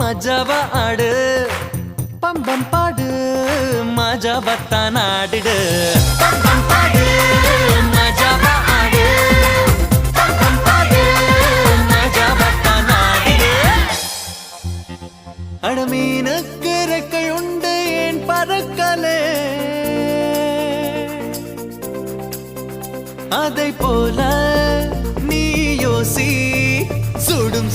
மஜாவா ஆடு பம்பம் பாடு மஜாவத்தான் ஆடிடு பம்பம் பாடு மஜாவா ஆடு பம்பம் பாடு மஜாவத்தான் ஆடிடு அடமீனுக்கு ரெக்கை உண்டு ஏன் பறக்கலே அதை போல நீ யோசி சுடும்